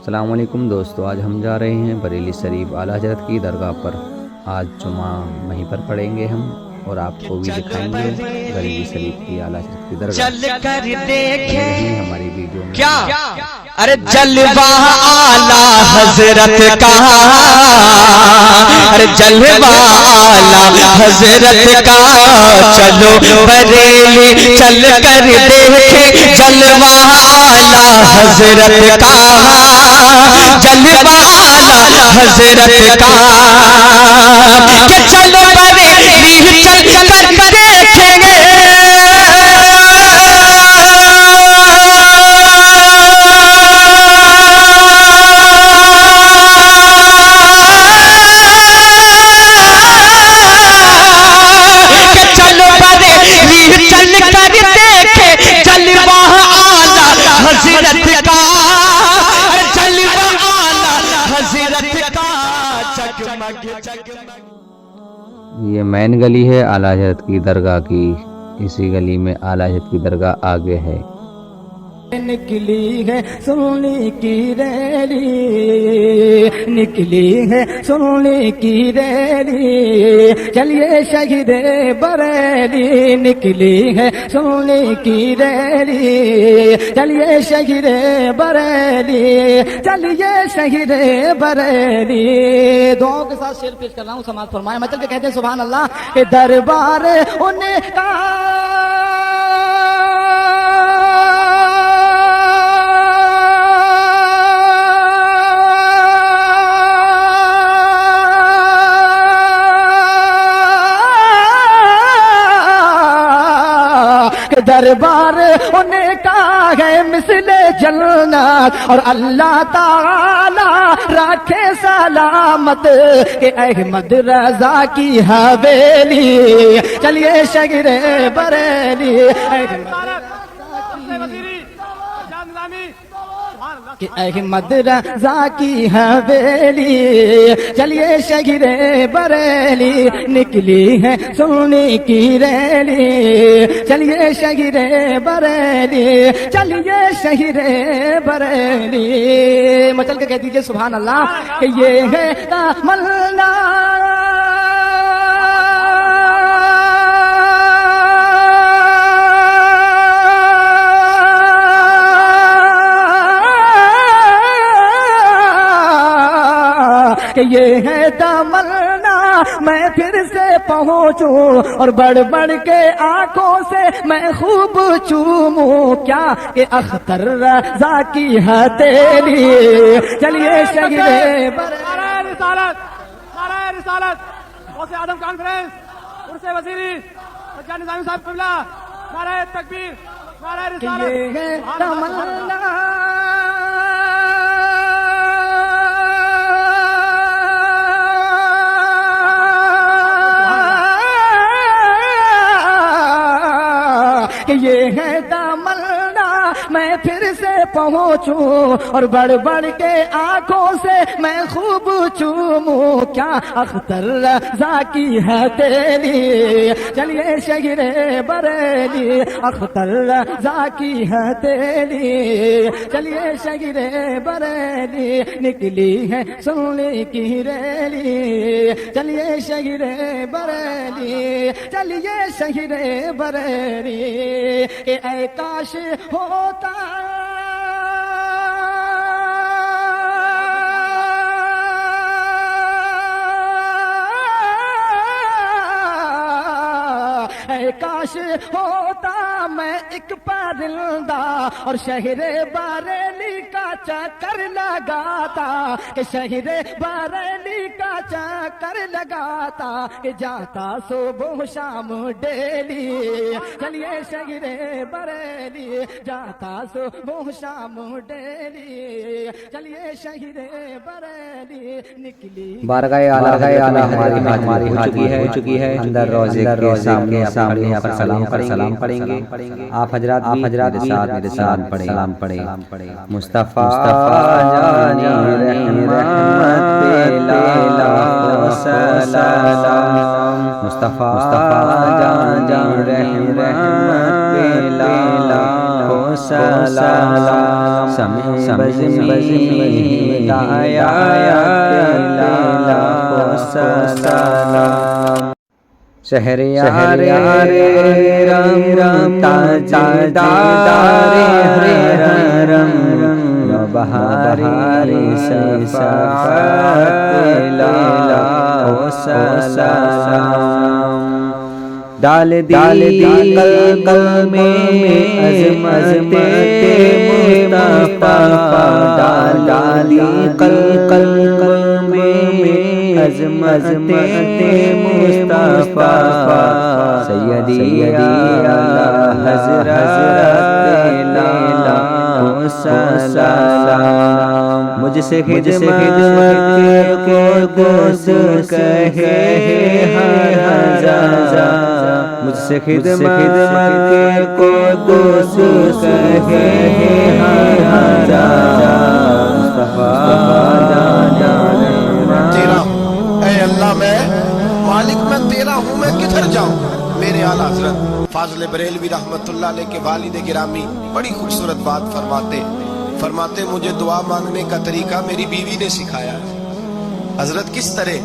السلام علیکم دوستو، آج ہم جا رہے ہیں بریلی شریف اعلیٰ حضرت کی درگاہ پر۔ آج جمعہ وہیں پر پڑھیں گے ہم اور آپ کو بھی دکھائیں گے بریلی شریف کی اعلیٰ حضرت کی درگاہ۔ چل کر دیکھیں ہماری ویڈیو میں کیا ارے جلوہ اعلیٰ حضرت کا، ارے جلوہ اعلیٰ حضرت کا، چلو بریلی چل کر دیکھیں جلوہ اعلیٰ حضرت کا، جلوہ اعلیٰ حضرت کا، کہ چلو بریلی چل کر دیکھیں گے یہ مین گلی ہے اعلیٰ حضرت کی درگاہ کی، اسی گلی میں اعلیٰ حضرت کی درگاہ آگے ہے۔ نکلی ہے سونے کی ریلی، نکلی ہے سونے کی ریلی، چلیے شہید بریلی، نکلی ہے سونے کی ریلی، چلیے شہید بریلی، چلیے شہید بریلی۔ دعاؤں کے ساتھ شعر پیش کر رہا ہوں، سماعت فرمائیں۔ میں چل کے کہتے ہیں سبحان اللہ کہ دربار ان کا دربار ان کا ہے مثل جنت، اور اللہ تعالی رکھے سلامت کہ احمد رضا کی حویلی، چلیے شہر بریلی، کہ احمد رضا کی حویلی، چلیے شہر بریلی، نکلی ہے سونے کی ریلی، چلیے شہر بریلی، چلیے شہر بریلی۔ مچل کے کہہ دیجئے سبحان اللہ کہ یہ ہے تمنا کہ یہ ہے تمنا میں پھر سے پہنچوں اور بڑھ بڑھ کے آنکھوں سے میں خوب چوموں، کیا کہ اختر رضا کی ہتھیلی، چلیے شہر نعرہ رسالت، نعرہ رسالت، غوث اعظم کانفرنس، عرس وزیری، سجاد نظامی صاحب قبلہ، نعرہ تکبیر، نعرہ کہ رسالت۔ یہ ہے تمنا کہ یہ ہے تمنا میں پھر سے پہنچوں اور بڑھ بڑھ کے آنکھوں سے میں خوب چوموں، کیا اختر رضا کی ہتھیلی، چلیے شہر بریلی، اختر رضا کی ہتھیلی، چلیے شہر بریلی، نکلی ہے سونے کی ریلی، چلیے شہر بریلی، چلیے شہر بریلی، کہ اے کاش ہوتا اے کاش ہوتا میں ایک پرندہ اور شہر بریلی کا چکر لگاتا، کہ شہر بریلی کا چکر لگاتا، کہ جاتا صبح شام ڈیلی، چلیے شہر بریلی، جاتا صبح شام ڈیلی، چلیے شہر بریلی، نکلی بارگاہ اعلیٰ ہماری ہو چکی ہے، اندر روزے کے سامنے سلام پڑھیں گے۔ آپ حضرات میرے ساتھ سلام پڑھیں۔ مصطفیٰ جانی رحمت پہ لاکھوں سلام، مصطفیٰ جان رحمت پہ لاکھوں सलाम समी दाया सलाम शहर यारे राम राम ताजदारे हरम बहारी सफाला सलाम डाल दी कल में अज़मते मुस्तफा डाली कल में अज़मते मुस्तफा सैयदी आला हज़रत लेला सलाम मुझसे खिदमत को दोस्त कहे हर हज़ार मुझसे खिदमत को दोस्त कहे हर हज़ार मुस्तफा तेरा ऐ अल्लाह मैं मालिक मैं तेरा हूँ मैं किधर जाऊँ। मेरे आला हजरत फाज़िल बरेलवी रहमतुल्लाह अलैह के वालिद गिरामी बड़ी खूबसूरत बात फरमाते मुझे दुआ मांगने का तरीका मेरी बीवी ने सिखाया है। हजरत किस तरह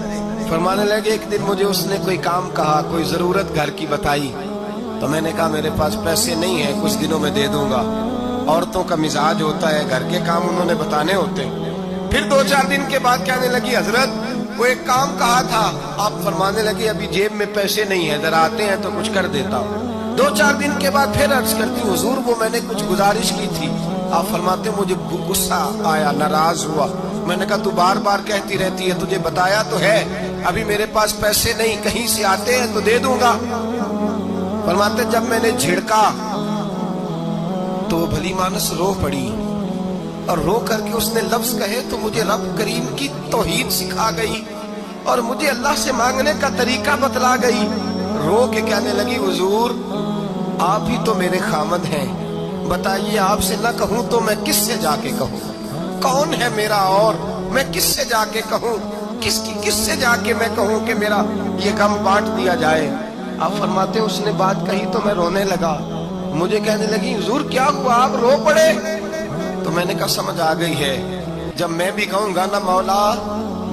फरमाने लगे, एक दिन मुझे उसने कोई काम कहा, कोई जरूरत घर की बताई, तो मैंने कहा मेरे पास पैसे नहीं है, कुछ दिनों में दे दूंगा। औरतों का मिजाज होता है, घर के काम उन्होंने बताने होते। फिर 2-4 दिन के बाद कहने लगी, हजरत वो एक काम कहा था। आप फरमाने लगे अभी जेब में पैसे नहीं है, जरा आते हैं तो कुछ कर देता हूँ। 2-4 दिन के बाद फिर अर्ज करती, हुजूर वो मैंने कुछ गुजारिश की थी। आप फरमाते मुझे गुस्सा आया, नाराज हुआ। मैंने कहा तू बार बार कहती रहती है, तुझे बताया तो है, अभी मेरे पास पैसे नहीं, कहीं से आते हैं तो दे दूंगा। फरमाते जब मैंने झिड़का तो भली मानस रो पड़ी, और रो करके उसने लफ्ज कहे तो मुझे रब करीम की तौहीद सिखा गई और मुझे अल्लाह से मांगने का तरीका बतला गई। रो के कहने लगी, हुजूर आप ही तो मेरे खामद हैं, बताइए आपसे न कहूं तो मैं किससे जाके कहूं? कौन है मेरा और मैं किससे जाके कहूं? किससे जाके मैं कहूं कि मेरा ये गम बांट दिया जाए? आप फरमाते उसने बात कही तो मैं रोने लगा। मुझे कहने लगी, हुजूर क्या हुआ, आप रो पड़े? तो मैंने कहा समझ आ गई है, जब मैं भी कहूंगा ना मौला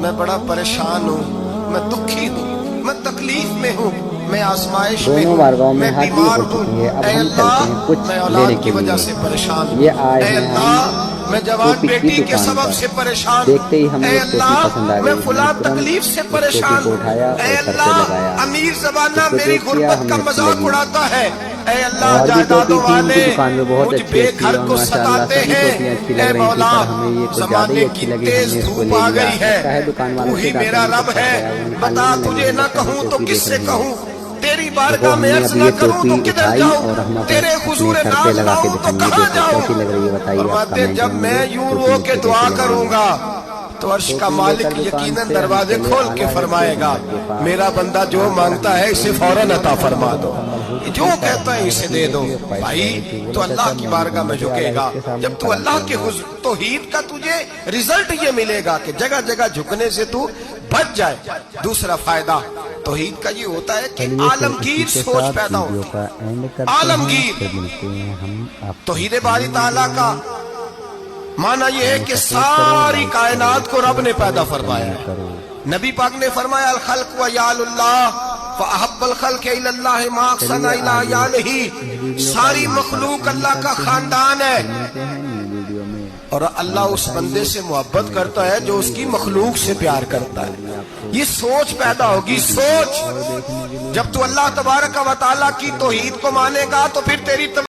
मैं बड़ा परेशान हूँ, मैं दुखी हूँ, मैं तकलीफ में हूँ, मैं आजमाइश में हूँ, मैं बीमार हूँ, ऐ अल्लाह मैं औलाद की वजह से परेशान हूँ, ऐ अल्लाह मैं जवान बेटी के सबब से परेशान हूँ, ऐ अल्लाह मैं फुला तकलीफ से परेशान हूँ, ऐ अल्लाह अमीर ज़बाना मेरी गुर्बत का मजाक उड़ाता है, ऐ अल्लाह जायदादों वाले मुझ बेघर को सताते हैं, ऐ मौला ज़माने की तेज धूप आ गई है, तू ही मेरा रब है, बता तुझे न कहूँ तो किससे कहूँ? तेरी बारगाह में अर्ज़ न करूं तो किधर जाऊं? तेरे हुजूर नाज़ लाऊं तो कहां जाऊं? फरमाते जब मैं यूं रो के दुआ करूंगा तो अर्श का मालिक यकीनन दरवाजे खोल के फरमाएगा, मेरा बंदा जो मांगता है इसे फौरन अता फरमा दो, जो कहता है इसे दे दो। भाई तो अल्लाह की बारगाह में झुकेगा, जब तू अल्लाह के तौहीद का तुझे रिजल्ट ये मिलेगा कि जगह जगह झुकने से तू बच जाए। दूसरा फायदा तौहीद का ये होता है कि आलमगीर सोच पैदा होती है। आलमगीर तौहीद बारी ताला का माना ये है कि सारी कायनात को रब ने पैदा फरमाया है। नबी पाक ने फरमाया अल खल्क व यालुल्लाह व अहब्बुल खल्क इलल्लाह मा सना इला यालिही, सारी मखलूक अल्लाह का खानदान है और अल्लाह उस बंदे से मोहब्बत करता है जो उसकी मखलूक से प्यार करता है। ये सोच पैदा होगी, सोच। जब तू अल्लाह तबारक व तआला की तौहीद को मानेगा तो फिर तेरी